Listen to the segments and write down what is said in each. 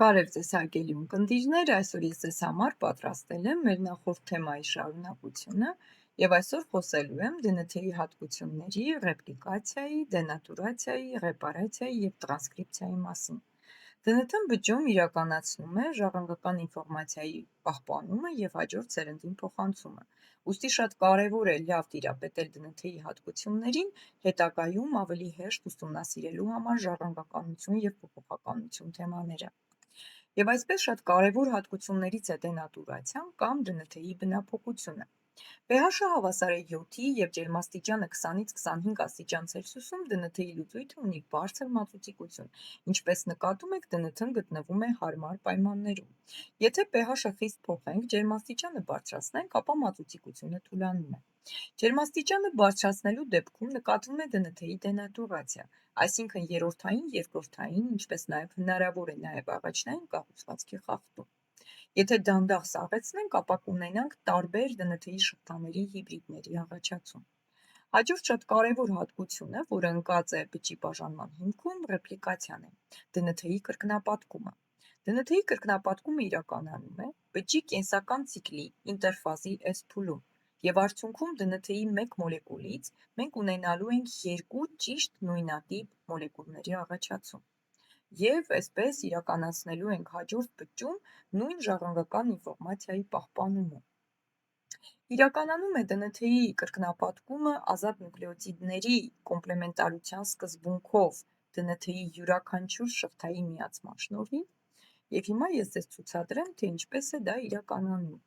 Բարև ձեզ հարգելի ունկնդիրներ, այսօր ես ձեզ համար պատրաստել եմ մեր նախորդ թեմայի շարունակությունը եւ այսօր խոսելու եմ ԴՆԹ-ի հատկությունների, ռեպլիկացիայի, դենատուրացիայի, ռեպարացիայի եւ տրանսկրիպցիայի մասին։ ԴՆԹ-ն բջջում իրականացնում է ժառանգական ինֆորմացիայի պահպանումը եւ հաջորդ սերնդին փոխանցումը։ Ուստի շատ կարեւոր է լավ տիրապետել ԴՆԹ-ի հատկություններին, հետագայում ավելի հեշտ ուսումնասիրելու համար ժառանգականություն եւ փոփոխականություն թեմաները։ Եվ այսպես շատ կարևոր հատկություններից է դենատուրացիան կամ ԴՆԹ-ի բնափոխությունը։ pH-ը հավասար է 7-ի եւ ջերմաստիճանը 20-ից 25 աստիճան Ցելսիուսում ԴՆԹ-ի լուծույթը ունի բարձր մածուցիկություն, ինչպես նկատում եք, ԴՆԹ-ն գտնվում է հարմար պայմաններում։ Եթե pH-ը խիստ փոխենք, ջերմաստիճանը բարձրացնենք, ապա մածուցիկությունը թուլանում է։ Ջերմաստիճանը բարձրացնելու դեպքում նկատվում է ԴՆԹ-ի դենատուրացիա, այսինքն երրորդային, երկրորդային, ինչպես նաև հնարավոր է նաև առաջնային կառուցվածքի խախտում։ Եթե դանդաղ սառեցնենք, ապա կունենանք տարբեր ԴՆԹ-ի շղթաների հիբրիդների առաջացում։ Հաջորդ շատ կարևոր հատկությունը, որը ընկած է բջջի բաժանման հիմքում, ռեպլիկացիան է, ԴՆԹ-ի կրկնապատկումը։ ԴՆԹ-ի կրկնապատկումը իրականանում է բջջի կենսական ցիկլի ինտերֆազի S փուլում, եւ արդյունքում ԴՆԹ-ի մեկ մոլեկուլից մենք ունենալու ենք երկու ճիշտ նույնատիպ մոլեկուլների առաջացում։ Եվ այսպես իրականացնելու ենք հաջորդ բջջում նույն ժառանգական ինֆորմացիայի պահպանումը։ Իրականանում է ԴՆԹ-ի կրկնապատկումը ազատ նուկլեոտիդների կոմպլեմենտարության սկզբունքով ԴՆԹ-ի յուրաքանչյուր շղթայի միացման շնորհիվ, եւ հիմա ես ձեզ ցուցադրեմ, թե ինչպես է դա իրականանում։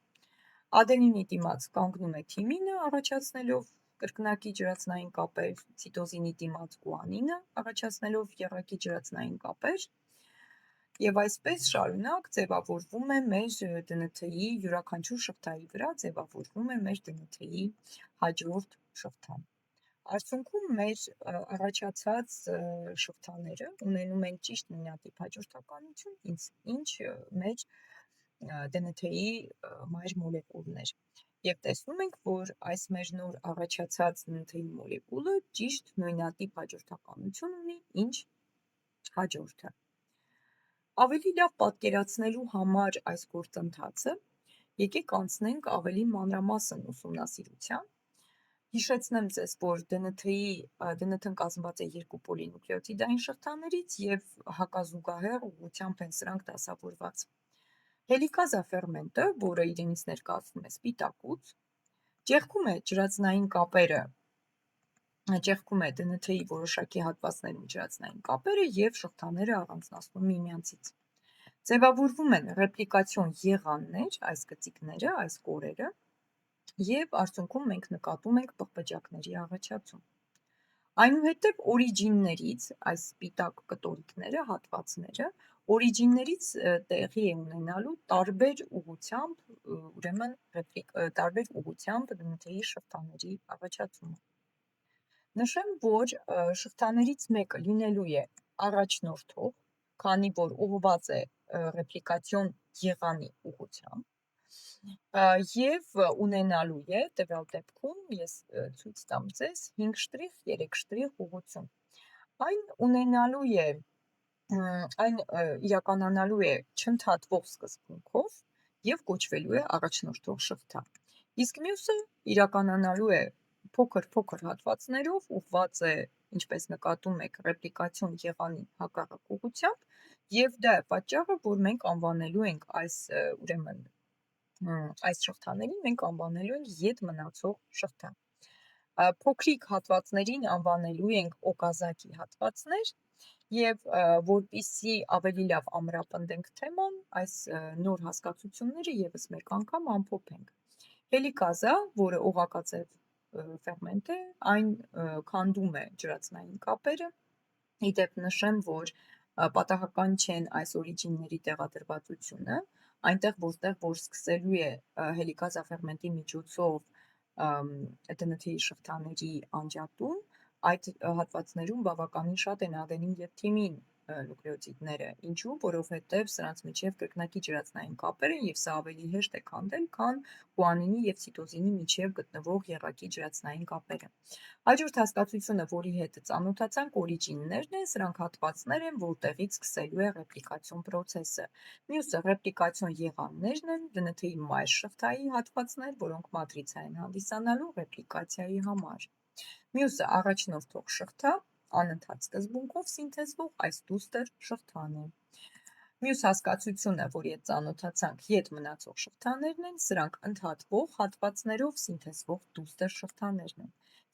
Ադենինի դիմաց կանգնում է թիմինը, առաջացնելով կրկնակի ջրածնային կապեր, ցիտոզինի դիմաց գուանինը, առաջացնելով եռակի ջրածնային կապեր, եւ այսպես շարունակ ձևավորվում է մեր ԴՆԹ-ի յուրաքանչյուր շղթայի վրա ձևավորվում է մեր ԴՆԹ-ի հաջորդ շղթան։ Արդյունքում մեր առաջացած շղթաները ունենում են ճիշտ նույնատիպ հաջորդականություն, ինչ մեր ԴՆԹ-ի մայր մոլեկուլներ։ Եվ տեսնում ենք, որ այս մեր նոր առաջացած ԴՆԹ-ի մոլեկուլը ճիշտ նույնատիպ հաջորդականություն ունի, ինչ հաջորդը։ Ավելի լավ պատկերացնելու համար այս գործընթացը, եկեք անցնենք ավելի մանրամասն ուսումնասիրության։ Հիշեցնեմ ձեզ, որ ԴՆԹ-ն կազմված է երկու պոլինուկլեոտիդային շղթաներից եւ հակազուգահեռ ուղղությամբ են սրանք դասավորված։ Հելիկազա ֆերմենտը, որը իրենից ներկայացնում է սպիտակուց, ճեղքում է ջրածնային կապերը, ճեղքում է ԴՆԹ-ի որոշակի հատվածներում ջրածնային կապերը եւ շղթաները առանձնացնում միմյանցից։ Ձևավորվում են ռեպլիկացիոն եղաններ, այս գծիկները, այս կորերը, եւ արդյունքում մենք նկատում ենք պղպջակների առաջացում։ Այնուհետև օրիջիններից, այս սպիտակ կտորիկները, հատվածները, օրիջիններից տեղի է ունենալու տարբեր ուղղությամբ, ուրեմն տարբեր ուղղությամբ ԴՆԹ-ի շղթաների առաջացումը։ Նշեմ, որ շղթաներից մեկը լինելու է առաջնորդող, քանի որ ուղղված է ռեպլիկացիոն եղանի ուղղությամբ, եւ ունենալու է տվյալ դեպքում ես ցույց տամ ձեզ 5 շտրիխ, 3 շտրիխ ուղղություն։ Այն իրականանալու է չընդհատվող սկզբունքով եւ կոչվելու է առաջնորդող շղթա։ Իսկ մյուսը իրականանալու է փոքր հատվածներով, ուղղված է, ինչպես նկատում եք, ռեպլիկացիոն եղանի հակառակ ուղղությամբ, եւ դա է պատճառը, որ մենք անվանելու ենք այս շղթաներին մենք անվանելու ենք ետ մնացող շղթա։ Փոքրիկ հատվածներին անվանելու ենք օկազակի հատվածներ, եւ որպեսզի ավելի լավ ամրապնդենք թեման, այս նոր հասկացությունները եւս մեկ անգամ ամփոփենք։ Հելիկազա, որը օղակաձև ֆերմենտ է, այն քանդում է ջրածնային կապերը։ Իդեպ նշեմ, որ պատահական չեն այս օրիջինների տեղադրվածությունը, այնտեղ որտեղ որ սկսելու է հելիկազա ֆերմենտի միջոցով ԴՆԹ-ի շղթաների անջատում, այդ հատվածներում բավականին շատ են ադենին եւ թիմին նուկլեոտիդները, ինչու, որովհետև սրանց միջև կրկնակի ջրածնային կապեր են եւ սա ավելի հեշտ է քանդել, քան գուանինի եւ ցիտոզինի միջև գտնվող եռակի ջրածնային կապերը։ Հաջորդ հասկացությունը, որի հետ ծանոթացանք, օրիջիններն են, սրանք հատվածներ են, որտեղից սկսելու է ռեպլիկացիոն process-ը։ Մյուսը ռեպլիկացիոն եղաններն են, DNT-ի մայր շղթայի հատվածներ, որոնք մատրիցա են հանդիսանալու ռեպլիկացիայի համար։ Մյուսը առաջնորդող շղթա, անընդհատ սկզբունքով սինթեզվող այս դուստր շղթան է։ Մյուս հասկացությունը, որի հետ ծանոթացանք, ետ մնացող շղթաներն են, սրանք ընդհատվող հատվածներով սինթեզվող դուստր շղթաներն են։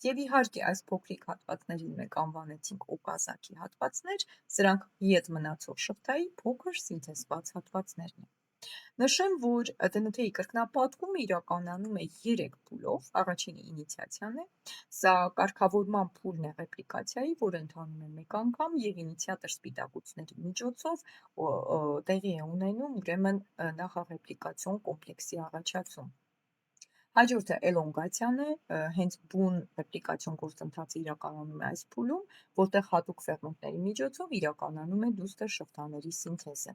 Եվ իհարկե այս փոքրիկ հատվածներին մենք անվանեցինք օկազակի հատվածներ, սրանք ետ մնացող շղթայի փոքր սինթեզված հատվածներն են։ Նշեմ, որ DNT-ի կրկնապատկումը իրականանում է 3 փուլով, առաջինը ինիցիացիան է, սա կարգավորման փուլն է ռեպլիկացիայի, որը ընթանում է մեկ անգամ եւ ինիցիատոր սպիտակուցների միջոցով տեղի է ունենում ուրեմն նախառեպլիկացիոն կոմպլեքսի առաջացում։ Հաջորդը էլոնգացիան է, հենց բուն ռեպլիկացիոն գործընթացը իրականանում է այս փուլում, որտեղ հատուկ ֆերմենտների միջոցով իրականանում է դուստր շղթաների սինթեզը։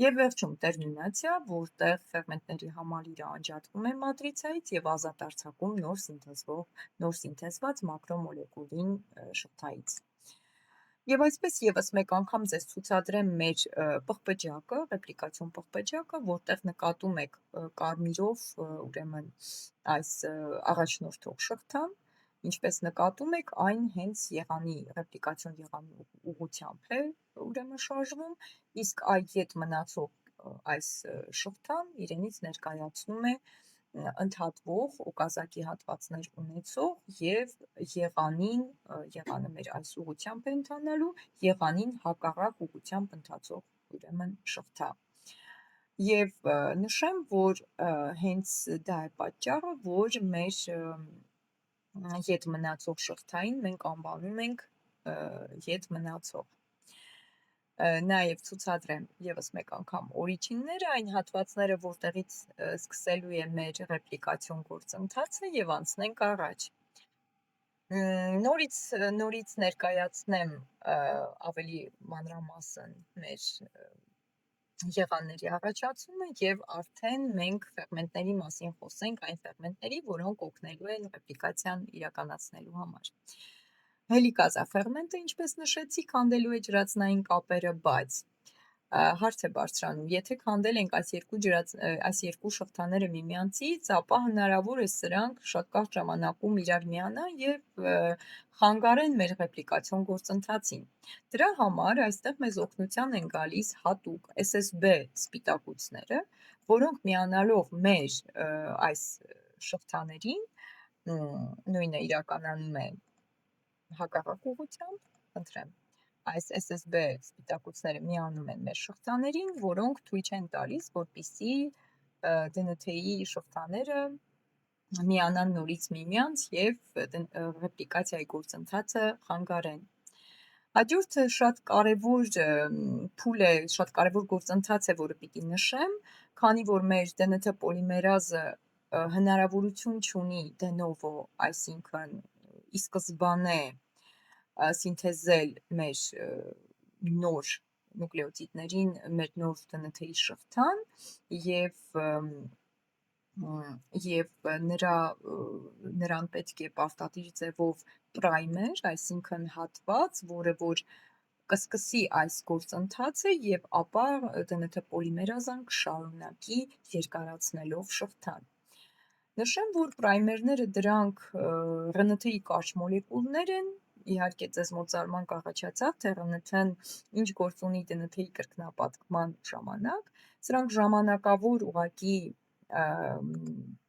Եվ վերջում տերմինացիա, որտեղ ֆերմենտների համալիրը անջատվում է մատրիցայից եւ ազատ արձակում նոր սինթեզված մակրոմոլեկուլին շղթայից։ Եվ այսպես եւս մեկ անգամ ձեզ ցուցադրեմ մեր պղպջակը, ռեպլիկացիոն պղպջակը, որտեղ նկատում եք կարմիրով ուրեմն այս առաջնորդող շղթան, ինչպես նկատում եք, այն հենց եղանի ռեպլիկացիոն եղանի ուղղությամբ է ուրեմն շարժվում, իսկ այդ ետ մնացող այս շղթան իրենից ներկայացնում է ընդհատվող օկազակի հատվածներ ունեցող եւ եղանը մեր այս ուղղությամբ է ընթանալու, եղանին հակառակ ուղղությամբ ընթացող ուրեմն շղթա։ Եվ նշեմ, որ հենց դա է պատճառը, որ մեր ետ մնացող շղթային մենք անվանում ենք ետ մնացող։ Նաև ցուցադրեմ եւս մեկ անգամ օրիջինները, այն հատվածները, որտեղից սկսելու է մեր ռեպլիկացիոն գործընթացը եւ անցնենք առաջ։ Նորից ներկայացնեմ ավելի մանրամասն մեր եղանների առաջացումը եւ արդեն մենք ֆերմենտների մասին խոսենք, այն ֆերմենտների, որոնք օգնելու են ռեպլիկացիան իրականացնելու համար։ Հելիկազա ֆերմենտը, ինչպես նշեցի, քանդելու է ջրածնային կապերը, բայց հարց է բարձրանում, եթե քանդել ենք այս երկու շղթաները միմյանցից, ապա հնարավոր է սրանք շատ կարճ ժամանակում իրար միանան եւ խանգարեն մեր ռեպլիկացիոն գործընթացին։ Դրա համար այստեղ մեզ օգնության են գալիս հատուկ SSB սպիտակուցները, որոնք միանալով մեր այս շղթաներին, նույնը իրականանում է հակառակ ուղղությամբ, խնդրեմ, այս SSB սպիտակուցները միանում են մեր շղթաներին, որոնք թույլ չեն տալիս, որպեսզի DNT-ի շղթաները միանան նորից միմյանց եւ ռեպլիկացիայի գործընթացը խանգարեն։ Հաջորդը շատ կարևոր փուլ է, շատ կարևոր գործընթաց է, որը պիտի նշեմ, քանի որ մեր DNT պոլիմերազը հնարավորություն չունի de novo, այսինքն ի սկզբանե սինթեզել մեր նոր նուկլեոտիդներին, մեր նոր DNT-ի շղթան եւ նրան պետք է պարտադիր ձևով պրայմեր, այսինքն հատված, որը որ կսկսի այս գործընթացը եւ ապա DNT պոլիմերազան կշարունակի երկարացնելով շղթան։ Նշեմ, որ պրայմերները դրանք RNT-ի կարճ մոլեկուլներ են, իհարկե ձեզ մոտ կառաջացավ, թե RNT-ն ինչ գործ ունի DNT-ի կրկնապատկման ժամանակ, սրանք ժամանակավոր ուղղակի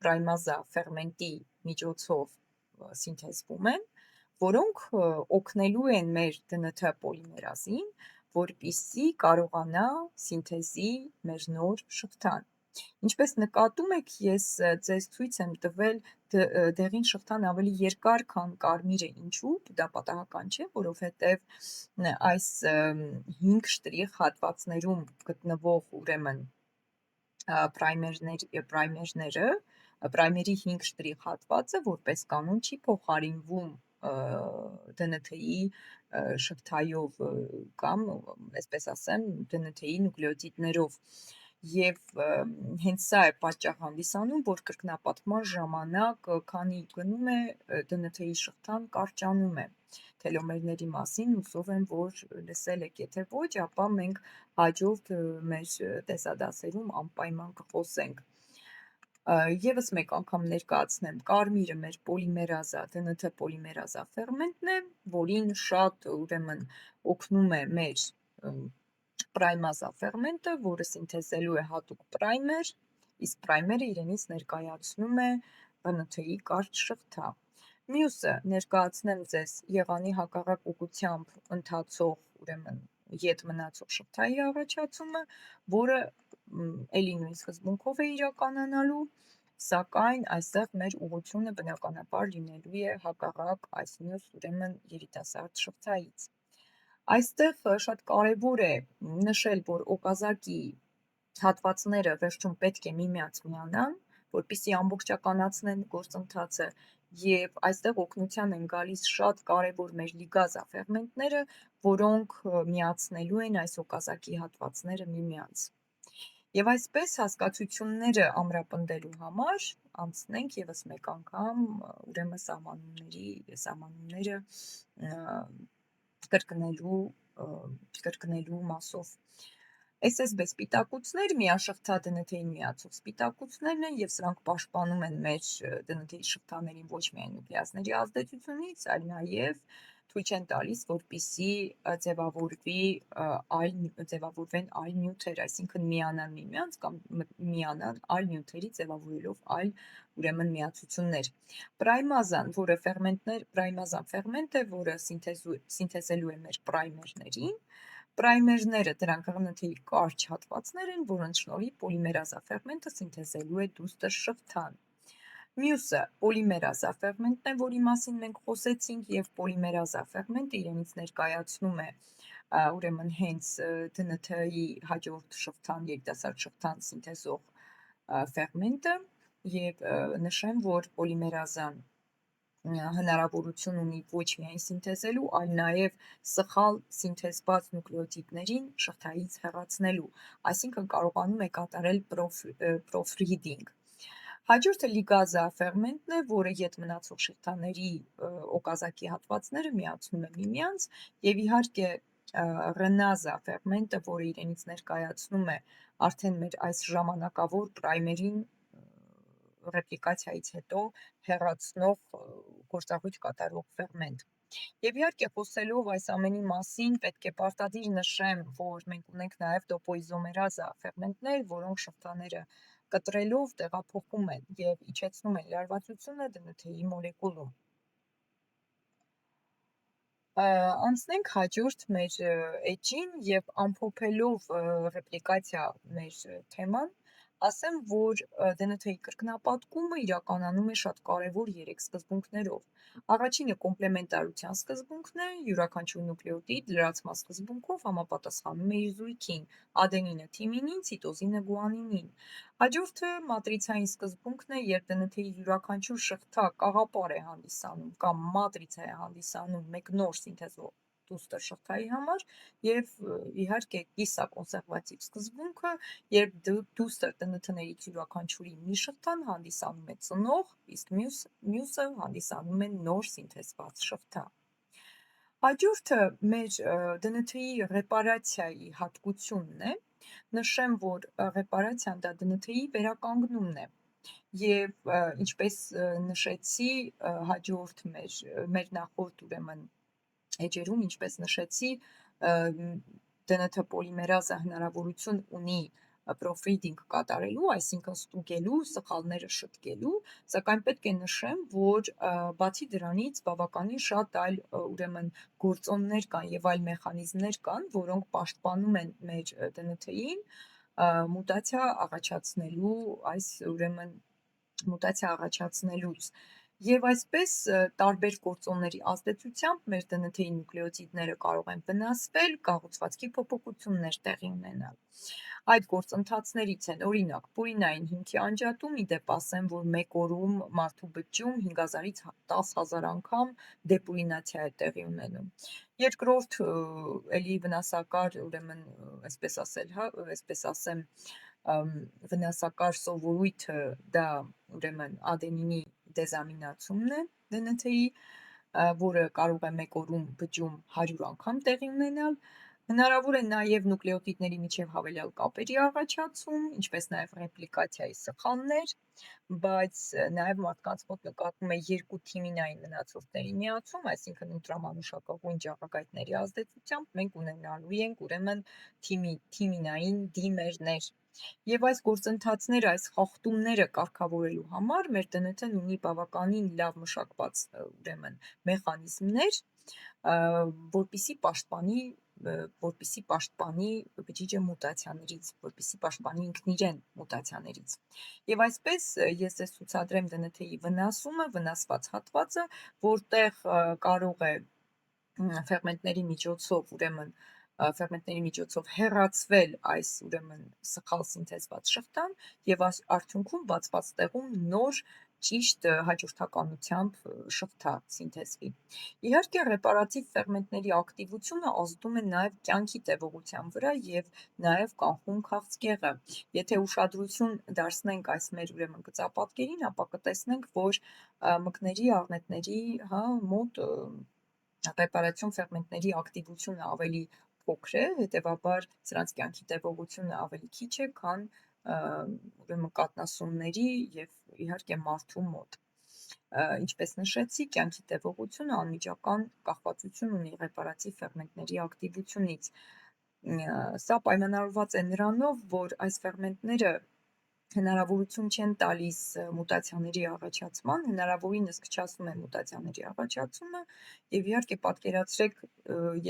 պրայմազա ֆերմենտի միջոցով սինթեզվում են, որոնք օգնելու են մեր DNT պոլիմերազին, որպեսզի կարողանա սինթեզի մեր նոր շղթան։ Ինչպես նկատում եք, ես ձեզ ցույց եմ տվել դեղին շղթան ավելի երկար, քան կարմիրը, ինչու, դա պատահական չէ, որովհետև այս 5 շտրիխ հատվածներում գտնվող ուրեմն պրայմերի 5 շտրիխ հատվածը որպես կանոն չի փոխարինվում DNT-ի շղթայով կամ, այսպես ասեմ, DNT-ի նուկլեոտիդներով։ Եվ հենց սա է պատճառ հանդիսանում, որ կրկնապատկման ժամանակ քանի գնում է DNT-ի շղթան կարճանում է։ Թելոմերների մասին հուսով եմ, որ լսել եք, եթե ոչ, ապա մենք հաջորդ մեր տեսադասերում անպայման կխոսենք։ Եվս մեկ անգամ ներկայացնեմ, կարմիրը մեր պոլիմերազա, DNT պոլիմերազա ֆերմենտն է, որին շատ ուրեմն օգնում է մեր պրայմազա ֆերմենտը, որը սինթեզելու է հատուկ պրայմեր, իսկ պրայմերը իրենից ներկայացնում է DNT-ի կարճ շղթա։ Մյուսը ներկայացնեմ ձեզ եղանի հակառակ ուղղությամբ ընթացող, ուրեմն ետ մնացող շղթայի առաջացումը, որը էլի նույն սկզբունքով է իրականանալու, սակայն այստեղ մեր ուղղությունը բնականաբար լինելու է հակառակ այս մյուս ուրեմն երիտասարդ շղթայից։ Այստեղ շատ կարևոր է նշել, որ օկազակի հատվածները վերջում պետք է միմյանց միանան, որպեսզի ամբողջականացնեն գործընթացը, եւ այստեղ օգնության են գալիս շատ կարևոր մեր լիգազա ֆերմենտները, որոնք միացնելու են այս օկազակի հատվածները միմյանց։ Եվ այսպես հասկացությունները ամրապնդելու համար անցնենք եւս մեկ անգամ ուրեմն սահմանումները կրկնելու մասով։ SSB սպիտակուցներ միաշղթա DNT-ի միացող սպիտակուցներն են եւ սրանք պաշտպանում են մեր DNT-ի շղթաներին ոչ միայն նուկլեազների ազդեցությունից, այլ նաեւ թույլ չեն տալիս, որպեսզի ձևավորվեն այլ նյութեր, այսինքն միանան միմյանց կամ միանան այլ նյութերի ձևավորելով այլ ուրեմն միացություններ։ Պրայմազան, որը պրայմազան ֆերմենտ է, որը սինթեզելու է մեր պրայմերներին։ Պրայմերները դրանք DNT-ի կարճ հատվածներ են, որոնց շնորհիվ պոլիմերազա ֆերմենտը սինթեզելու է դուստր շղթան։ Մյուսը պոլիմերազա ֆերմենտն է, որի մասին մենք խոսեցինք, եւ պոլիմերազա ֆերմենտը իրենից ներկայացնում է ուրեմն հենց DNT-ի հաջորդ շղթան, երիտասարդ շղթան սինթեզող ֆերմենտը, եւ նշեմ, որ պոլիմերազան հնարավորություն ունի ոչ միայն սինթեզելու, այլ նաև սխալ սինթեզված նուկլեոտիդներին շղթայից հեռացնելու, այսինքն կարողանում է կատարել proofreading։ Հաջորդը լիգազա ֆերմենտն է, որը ետ մնացող շղթաների օկազակի հատվածները միացնում է միմյանց, եւ իհարկե ռենազա ֆերմենտը, որը իրենից ներկայացնում է արդեն մեր այս ժամանակավոր պրայմերին ռեպլիկացիայից հետո հեռացնող գործառույթ կատարող ֆերմենտ։ Եվ իհարկե խոսելով այս ամենի մասին պետք է պարտադիր նշեմ, որ մենք ունենք նաև տոպոիզոմերազա ֆերմենտներ, որոնք շղթաները կտրելով տեղափոխում են եւ իջեցնում են լարվածությունը DNT-ի մոլեկուլում։ Անցնենք հաջորդ մեր էջին եւ ամփոփելով ռեպլիկացիա մեր թեման, ասեմ, որ DNT-ի կրկնապատկումը իրականանում է շատ կարևոր 3 սկզբունքներով։ Առաջինը կոմպլեմենտարության սկզբունքն է, յուրաքանչյուր նուկլեոտիդ լրացման սկզբունքով համապատասխանում է իր զույգին՝ ադենինը թիմինին, ցիտոզինը գուանինին։ Հաջորդը մատրիցային սկզբունքն է, երբ DNT-ի յուրաքանչյուր շղթա կաղապար է հանդիսանում կամ մատրիցա է հանդիսանում մեկ նոր սինթեզող դուստր շղթայի համար, եւ իհարկե կիսակոնսերվատիվ սկզբունքը, երբ դուստր DNT-ներից յուրաքանչյուրի մի շղթան հանդիսանում է ծնող, իսկ մյուսը հանդիսանում է նոր սինթեզված շղթա։ Հաջորդը մեր DNT-ի ռեպարացիայի հատկությունն է։ Նշեմ, որ ռեպարացիան դա DNT-ի վերականգնումն է։ Եվ ինչպես նշեցի հաջորդ մեր նախորդ ուրեմն էջերում, ինչպես նշեցի, DNT պոլիմերազը հնարավորություն ունի proofreading կատարելու, այսինքն ստուգելու, սխալները շտկելու, սակայն պետք է նշեմ, որ բացի դրանից բավականին շատ այլ ուրեմն գործոններ կան եւ այլ մեխանիզմներ կան, որոնք պաշտպանում են մեր DNT-ին մուտացիա առաջացնելուց։ Եվ այսպես տարբեր գործոնների ազդեցությամբ մեր DNT-ի նուկլեոտիդները կարող են վնասվել, կառուցվածքի փոփոխություններ տեղի ունենալ։ Այդ գործընթացներից են օրինակ պուրինային հիմքի անջատում, ի դեպ ասեմ, որ մեկ օրում մարդու բջջում 5000-ից 10000 անգամ դեպուրինացիա է տեղի ունենում։ Երկրորդ էլի վնասակար, ուրեմն, այսպես ասել, հա, այսպես ասեմ, վնասակար սովորույթը դա ուրեմն ադենինի դեզամինացումն է DNT-ի, որը կարող է մեկ օրում բջջում 100 անգամ տեղի ունենալ։ Հնարավոր է նաև նուկլեոտիդների միջև հավելյալ կապերի առաջացում, ինչպես նաև ռեպլիկացիայի սխալներ, բայց նաև մարդկանց մոտ նկատվում է երկու թիմինային մնացորդների միացում, այսինքն ուլտրամանուշակագույն ճառագայթների ազդեցությամբ մենք ունենալու ենք ուրեմն թիմինային դիմերներ։ Եվ այս գործընթացները, այս խախտումները կարգավորելու համար մեր DNT-ն ունի բավականին լավ մշակված ուրեմն մեխանիզմներ, որպիսի պաշտպանի բջիջը մուտացիաներից, որպիսի պաշտպանի ինքն իրեն մուտացիաներից։ Եվ այսպես ես ձեզ ցուցադրեմ DNT-ի վնասումը, վնասված հատվածը, որտեղ կարող է ֆերմենտների միջոցով, ուրեմն ֆերմենտների միջոցով հեռացվել այս ուրեմն սխալ սինթեզված շղթան եւ արդյունքում բացված տեղում նոր ճիշտ հաջորդականությամբ շղթա սինթեզվի։ Իհարկե ռեպարատիվ ֆերմենտների ակտիվությունը ազդում է նաև կյանքի տևողության վրա եւ նաև կանխում քաղցկեղը։ Եթե ուշադրություն դարձնենք այս մեր ուրեմն գծապատկերին, ապա կտեսնենք, որ մկների առնետների, հա, մոտ ռեպարացիոն ֆերմենտների ակտիվությունը ավելի փոքր է, հետևաբար սրանց կյանքի տևողությունը ավելի քիչ է, քան ուրեմն կաթնասունների եւ իհարկե մարդու մոտ։ Ինչպես նշեցի, կյանքի տևողությունը անմիջական կախվածություն ունի ռեպարատիվ ֆերմենտների ակտիվությունից։ Սա պայմանավորված է նրանով, որ այս ֆերմենտները հնարավորություն չեն տալիս մուտացիաների առաջացման, հնարավորինս քչացնում են մուտացիաների առաջացումը եւ իհարկե պատկերացրեք,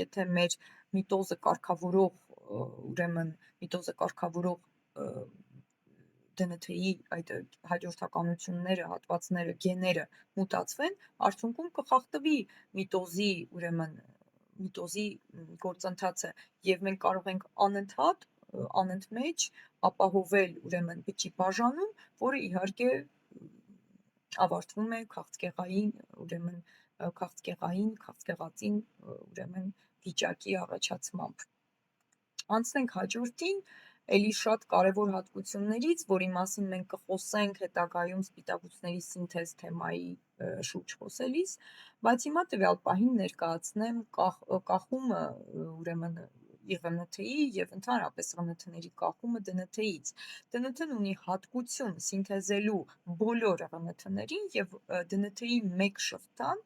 եթե մեր միտոզը կարգավորող, ուրեմն միտոզը կարգավորող DNT-ի այդ հաջորդականությունները, հատվածները, գեները մուտացվեն, արդյունքում կխախտվի միտոզի, ուրեմն միտոզի գործընթացը եւ մենք կարող ենք անընդմեջ ապահովել ուրեմն բջջի բաժանում, որը իհարկե ավարտվում է քաղցկեղային, ուրեմն քաղցկեղածին, ուրեմն վիճակի առաջացմամբ։ Անցնենք հաջորդին, էլի շատ կարևոր հատկություններից, որի մասին մենք կխոսենք հետագայում սպիտակուցների սինթեզ թեմայի շուրջ խոսելիս, բայց հիմա տվյալ պահին ներկայացնեմ կախումը, ուրեմն ԻՂՆԹ-ի եւ ընդհանրապես ՌՆԹ-ների կախումը DNT-ից։ DNT-ն ունի հատկություն սինթեզելու բոլոր ՌՆԹ-ներին եւ DNT-ի մեկ շղթան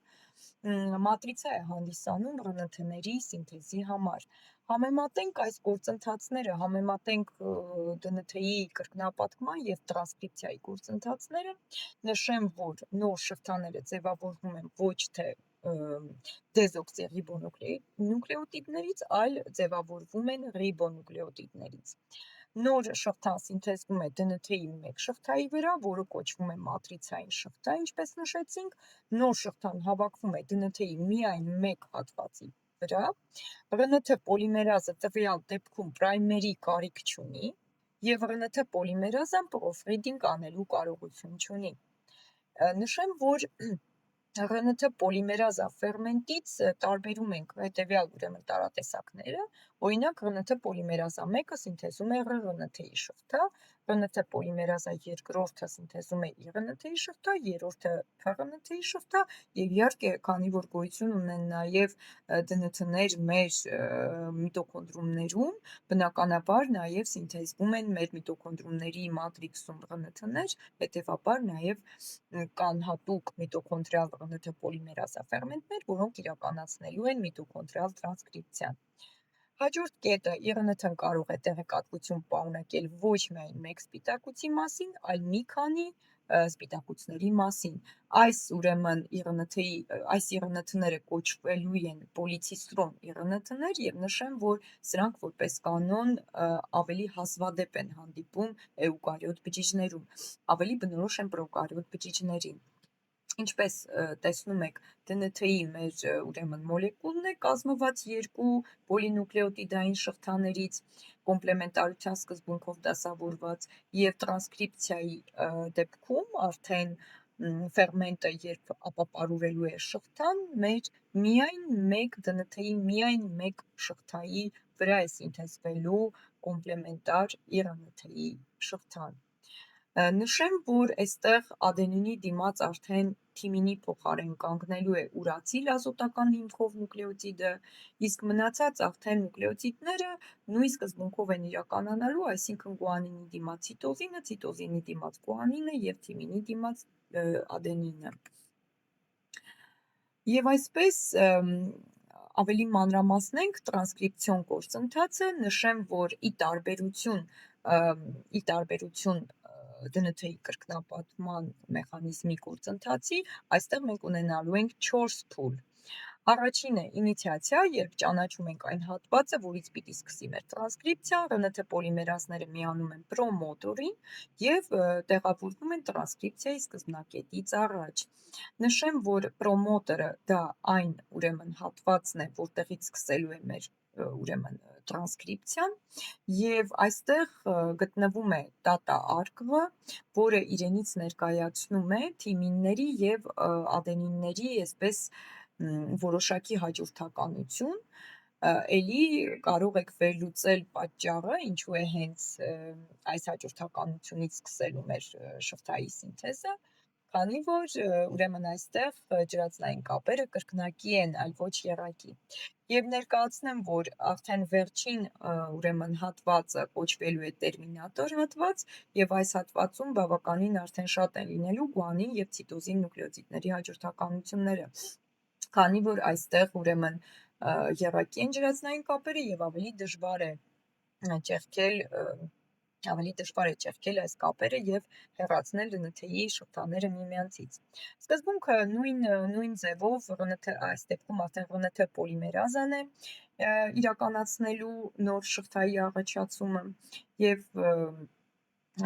մատրիցա է հանդիսանում ՌՆԹ-ների սինթեզի համար։ Համեմատենք այս գործընթացները, համեմատենք DNT-ի կրկնապատկման եւ տրանսկրիպցիայի գործընթացները, նշեմ, որ նոր շղթաները ձևավորվում են ոչ թե դեզօքսիռիբոնուկլեոտիդներից, այլ ձևավորվում են ռիբոնուկլեոտիդներից։ Նոր շղթան սինթեզվում է DNT-ի մեկ շղթայի վրա, որը կոչվում է մատրիցային շղթա, ինչպես նշեցինք, նոր շղթան հավաքվում է DNT-ի միայն մեկ հատվածի վրա, ՌՆԹ պոլիմերազը տվյալ դեպքում պրայմերի կարիք չունի եւ ՌՆԹ պոլիմերազան պրոֆրիդինգ անելու կարողություն չունի։ Նշեմ, որ ՌՆԹ պոլիմերազա ֆերմենտից տարբերում ենք հետևյալ ուրեմն տարատեսակները, օրինակ ՌՆԹ պոլիմերազա 1-ը սինթեզում է ՌՆԹ-ի շղթա, ՌՆԹ պոլիմերազա 2-ը սինթեզում է ԻՌՆԹ-ի շղթա, 3-ը ՓՌՆԹ-ի շղթա եւ իհարկե, քանի որ գոյություն ունեն նաեւ DNT-ներ մեր միտոկոնդրիումներում, բնականաբար նաեւ սինթեզվում են մեր միտոկոնդրիումների մատրիքսում ՌՆԹ-ներ, հետեւաբար նաեւ կան հատուկ միտոկոնդրիալ ՌՆԹ պոլիմերազա ֆերմենտներ, որոնք իրականացնելու են միտոկոնդրիալ տրանսկրիպցիան։ Հաջորդ կետը ԻՌՆԹ-ն կարող է տեղեկատվություն պարունակել ոչ միայն մեկ սպիտակուցի մասին, այլ մի քանի սպիտակուցների մասին։ Այս ուրեմն այս ԻՌՆԹ-ները կոչվելու են պոլիցիստրոն ԻՌՆԹ-ներ եւ նշեմ, որ սրանք որպես կանոն ավելի հազվադեպ են հանդիպում էուկարիոտ բջիջներում, ավելի բնորոշ են պրոկարիոտ բջիջներին։ Ինչպես տեսնում եք, DNT-ի մեր ուրեմն մոլեկուլն է կազմված երկու պոլինուկլեոտիդային շղթաներից, կոմպլեմենտարության սկզբունքով դասավորված, եւ տրանսկրիպցիայի դեպքում արդեն ֆերմենտը երբ ապապարուրելու է շղթան, մեր միայն մեկ DNT-ի միայն մեկ շղթայի վրա է սինթեզվելու կոմպլեմենտար RNA-ի շղթան։ Նշեմ, որ այստեղ ադենինի դիմաց արդեն թիմինի փոխարեն կանգնելու է ուրացիլ ազոտական հիմքով նուկլեոտիդը, իսկ մնացած արդեն նուկլեոտիդները նույն սկզբունքով են իրականանալու, այսինքն գուանինի դիմաց ցիտոզինը, ցիտոզինի դիմաց գուանինը եւ թիմինի դիմաց ադենինը։ Եվ այսպես ավելի մանրամասնենք տրանսկրիպցիոն գործընթացը, նշեմ, որ ի տարբերություն DNT-ի կրկնապատկման մեխանիզմի գործընթացի, այստեղ մենք ունենալու ենք 4 փուլ։ Առաջինը ինիցիացիա, երբ ճանաչում ենք այն հատվածը, որից պիտի սկսի մեր տրանսկրիպցիան, RNT պոլիմերազները միանում են պրոմոտորին եւ տեղավորվում են տրանսկրիպցիայի սկզբնակետից առաջ։ Նշեմ, որ պրոմոտորը դա այն ուրեմն հատվածն է, որտեղից սկսելու է մեր ուրեմն տրանսկրիպցիան եւ այստեղ գտնվում է data arc-ը, որը իրենից ներկայացնում է թիմինների եւ ադենինների այսպես որոշակի հաջորդականություն, էլի կարող եք վերլուծել պատճառը, ինչու է հենց այս հաջորդականությունից սկսելու մեր շղթայի սինթեզը, քանի որ ուրեմն այստեղ ջրածնային կապերը կրկնակի են, այլ ոչ եռակի։ Եվ ներկայացնեմ, որ արդեն վերջին ուրեմն հատվածը կոչվելու է տերմինատոր հատված, եւ այս հատվածում բավականին արդեն շատ են լինելու գուանին եւ ցիտոզին նուկլեոտիդների հաջորդականությունները, քանի որ այստեղ ուրեմն եռակի են ջրածնային կապերը եւ ավելի դժվար է ճեղքել այս կապերը եւ հեռացնել DNT-ի շղթաները միմյանցից։ Սկզբունքը նույն ձևով այս դեպքում արդեն RNT պոլիմերազան է իրականացնելու նոր շղթայի առաջացումը եւ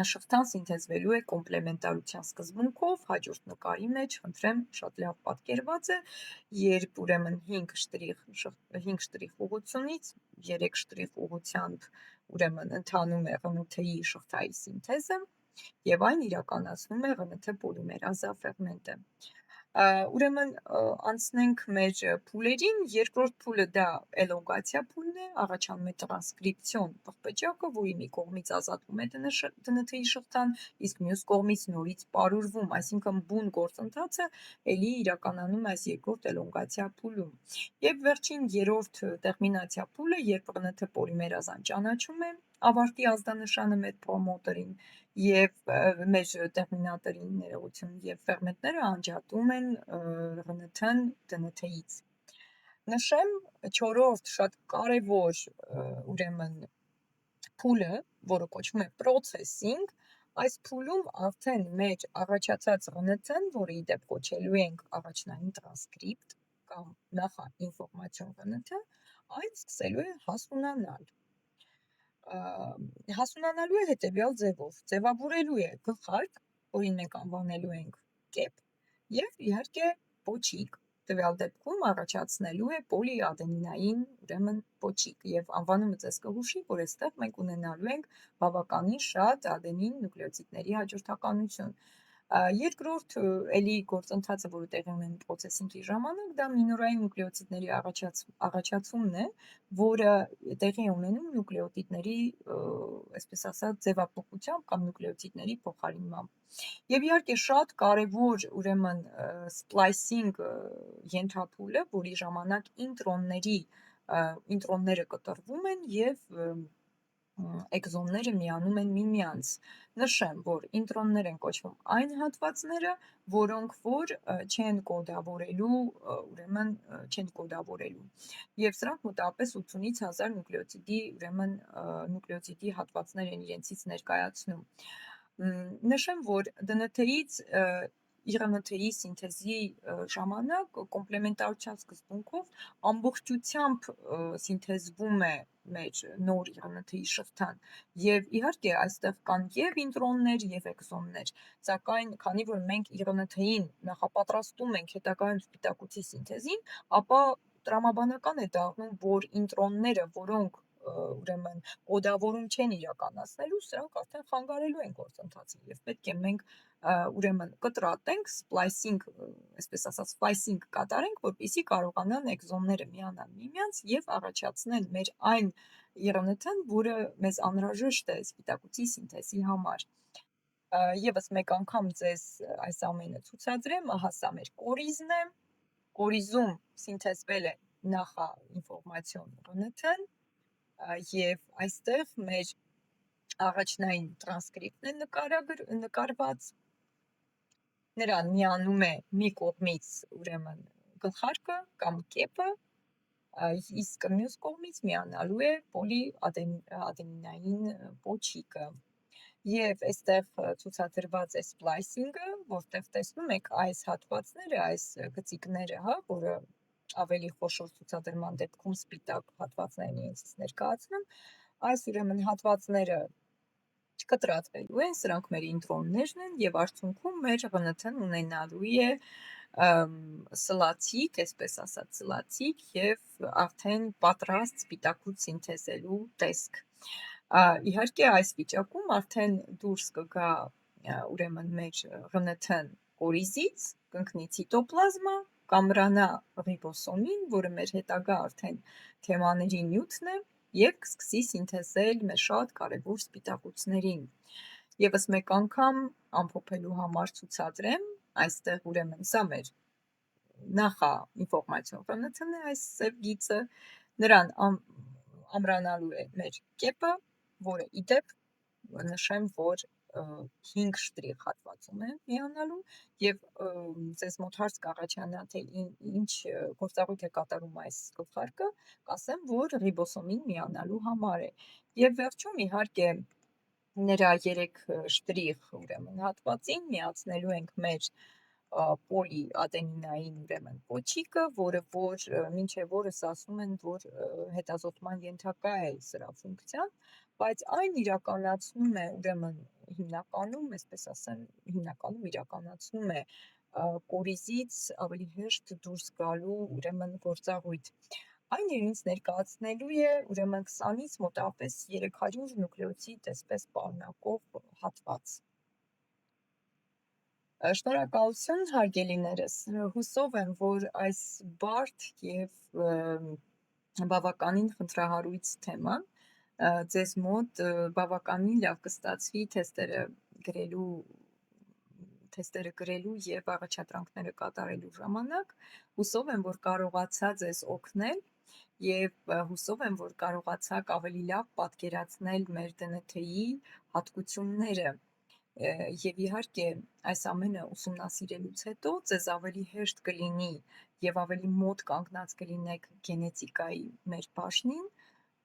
շղթան սինթեզվելու է կոմպլեմենտարության սկզբունքով, հաջորդ նկարի մեջ, խնդրեմ, շատ լավ պատկերված է, երբ ուրեմն 5 շտրիխ ուղղությունից 3 շտրիխ ուղղությամբ ուրեմն ընթանում է RNT-ի շղթայի սինթեզը եւ այն իրականացնում է RNT պոլիմերազա ֆերմենտը։ Ուրեմն անցնենք մեր փուլերին, երկրորդ փուլը դա էլոնգացիա փուլն է, առաջանում է տրանսկրիպցիոն պղպջակը, որի մի կողմից ազատվում է DNT-ի շղթան, իսկ մյուս կողմից նորից պարուրվում, այսինքն բուն գործընթացը էլի իրականանում է այս երկրորդ էլոնգացիա փուլում։ Եվ վերջին երրորդ տերմինացիա փուլը, երբ RNT պոլիմերազան ճանաչում է ավարտի ազդանշանը մեր պրոմոտորին եւ մեր տերմինատորին ներողություն եւ ֆերմենտները անջատում են RNT-ն DNT-ից։ Նշեմ, չորրորդ շատ կարևոր ուրեմն փուլը, որը կոչվում է processing, այս փուլում արդեն մեր առաջացած RNT-ն, որը ի դեպ կոչելու ենք առաջնային տրանսկրիպտ կամ նախաինֆորմացիոն RNT, այն սկսելու է հասունանալ։ Հասունանալու է հետևյալ ձևով, ձևավորելու է գլխարկ, որին մենք անվանելու ենք կեպ, եւ իհարկե պոչիկ, տվյալ դեպքում առաջացնելու է պոլիադենինային ուրեմն պոչիկ եւ անվանումը ձեզ կհուշի, որ այստեղ մենք ունենալու ենք բավականին շատ ադենին նուկլեոտիդների հաջորդականություն։ Երկրորդ էլի գործընթացը, որը տեղի ունենում processing-ի ժամանակ, դա մինորային նուկլեոտիդների առաջացումն է, որը տեղի է ունենում նուկլեոտիդների, այսպես ասած, ձևափոխությամբ կամ նուկլեոտիդների փոխարինմամբ։ Եվ իհարկե շատ կարևոր ուրեմն splicing ենթափուլը, որի ժամանակ ինտրոնները կտրվում են եւ էկզոնները միանում են միմյանց։ Նշեմ, որ ինտրոններ են կոչվում այն հատվածները, որոնք որ չեն կոդավորելու, ուրեմն չեն կոդավորելու։ Եվ սրանք մոտավորապես 80-ից 1000 նուկլեոտիդի, ուրեմն նուկլեոտիդի հատվածներ են իրենցից ներկայացնում։ Նշեմ, որ DNT-ից ԻՌՆԹ-ի սինթեզի ժամանակ կոմպլեմենտարության սկզբունքով ամբողջությամբ սինթեզվում է մեր նոր ԻՌՆԹ-ի շղթան եւ իհարկե այստեղ կան եւ ինտրոններ եւ էքսոններ, սակայն քանի որ մենք ԻՌՆԹ-ին նախապատրաստում ենք հետագայում սպիտակուցի սինթեզին, ապա տրամաբանական է դառնում, որ ինտրոնները, որոնք ուրեմն կոդավորում չեն իրականացնելու, սրանք արդեն խանգարելու են գործընթացին եւ պետք է մենք ուրեմն կտրատենք, սպլայսինգ, այսպես ասած, սպլայսինգ կատարենք, որպեսզի կարողանան էքսոնները միանալ միմյանց եւ առաջացնել մեր այն ԻՌՆԹ-ն, որը մեզ անհրաժեշտ է սպիտակուցի սինթեզի համար։ Եվս մեկ անգամ ձեզ այս ամենը ցուցադրեմ, ահա սա մեր կորիզն է, կորիզում սինթեզվել է նախա ինֆորմացիոն ԻՌՆԹ-ն եւ այստեղ մեր առաջնային տրանսկրիպտն է նկարված, նրան միանում է մի կողմից ուրեմն գլխարկը կամ կեպը, իսկ մյուս կողմից միանալու է պոլիադենինային պոչիկը։ Եվ այստեղ ցուցադրված է սպլայսինգը, որտեղ տեսնում եք այս հատվածները, այս գծիկները, հա, որը ավելի խոշոր ցուցադրման դեպքում սպիտակ հատվածներն են ինձ ներկայացնում, այս ուրեմն հատվածները կտրատվելու են, սրանք մեր ինտրոններն են եւ արդյունքում մեր ՌՆԹ-ն ունենալու է սլացիկ, այսպես ասած, սլացիկ եւ արդեն պատրաստ սպիտակուց սինթեզելու տեսք։ Իհարկե այս վիճակում արդեն դուրս կգա ուրեմն մեր ՌՆԹ-ն կորիզից, կընկնի ցիտոպլազմա, կամրանա ռիբոսոմին, որը մեր հետագա արդեն թեմաների նյութն է, եւ կսկսի սինթեզել մեր շատ կարևոր սպիտակուցներին։ Եվս մեկ անգամ ամփոփելու համար ցուցադրեմ, այստեղ ուրեմն սա մեր նախա ինֆորմացիոն ՌՆԹ-ն է, այս սև գիծը, նրան ամրանալու է մեր կեպը, որը իդեպ նշեմ, որ 5 շտրիխ հատվածում է միանալու եւ ձեզ մոտ հարց կառաջանա, թե ինչ գործառույթ է կատարում այս գլխարկը, կասեմ, որ ռիբոսոմին միանալու համար է։ Եվ վերջում իհարկե նրա 3 շտրիխ ուրեմն հատվածին միացնելու ենք մեր պոլիադենինային ուրեմն պոչիկը, որը մինչև օրս ասում են, որ հետազոտման ենթակա է սրա ֆունկցիան, բայց այն իրականացնում է ուրեմն հիմնականում, այսպես ասեմ, իրականացնում է կորիզից ավելի հեշտ դուրս գալու ուրեմն գործառույթ։ Այն ինձ ներկայացնելու է ուրեմն 20-ից մոտավորապես 300 նուկլեոտիդ այսպես պարունակող հատված։ Շնորհակալություն, հարգելիներս, հուսով եմ, որ այս բարդ եւ բավականին խնդրահարույց թեման ձեզ մոտ բավականին լավ կստացվի թեստերը գրելու եւ առաջադրանքները կատարելու ժամանակ, հուսով եմ, որ կարողացա ձեզ օգնել եւ հուսով եմ, որ կարողացաք ավելի լավ պատկերացնել մեր ԴՆԹ-ի հատկությունները եւ իհարկե այս ամենը ուսումնասիրելուց հետո ձեզ ավելի հեշտ կլինի եւ ավելի մոտ կանգնած կլինեք գենետիկայի մեր բաժնին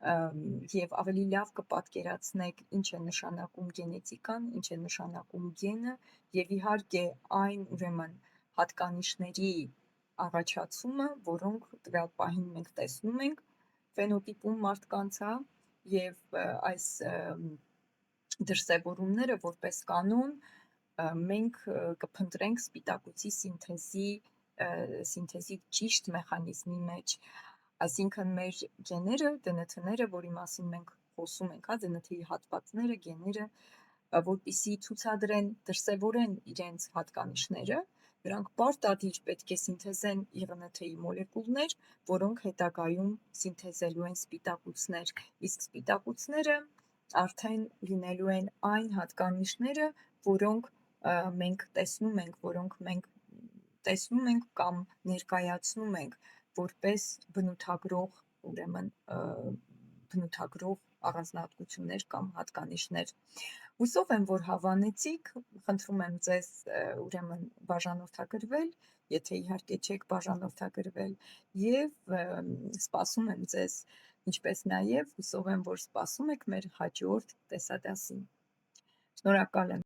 եւ ավելի լավ կպատկերացնեք ինչ է նշանակում գենետիկան, ինչ է նշանակում գենը եւ իհարկե այն ուրեմն հատկանիշների առաջացումը, որոնք տվյալ պահին մենք տեսնում ենք ֆենոտիպում մարդկանց, հա, եւ այս դրսևորումները որպես կանոն մենք կփնտրենք սպիտակուցի սինթեզի ճիշտ մեխանիզմի մեջ, այսինքն մեր գեները, ԴՆԹ-ները, որի մասին մենք խոսում ենք, հա, ԴՆԹ-ի հատվածները, գեները, որպեսզի ցուցադրեն, դրսևորեն իրենց հատկանիշները, նրանք պարտադիր պետք է սինթեզեն ԻՌՆԹ-ի մոլեկուլներ, որոնք հետագայում սինթեզելու են սպիտակուցներ, իսկ սպիտակուցները արդեն լինելու են այն հատկանիշները, որոնք մենք տեսնում ենք կամ ներկայացնում ենք որպես բնութագրող, ուրեմն բնութագրող առանձնահատկություններ կամ հատկանիշներ։ Հուսով եմ, որ հավանեցիք, խնդրում եմ ձեզ ուրեմն բաժանորդագրվել, եթե իհարկե չեք բաժանորդագրվել, եւ սպասում եմ ձեզ, ինչպես նաև հուսով եմ, որ սպասում եք մեր հաջորդ տեսադասին։ Շնորհակալ եմ։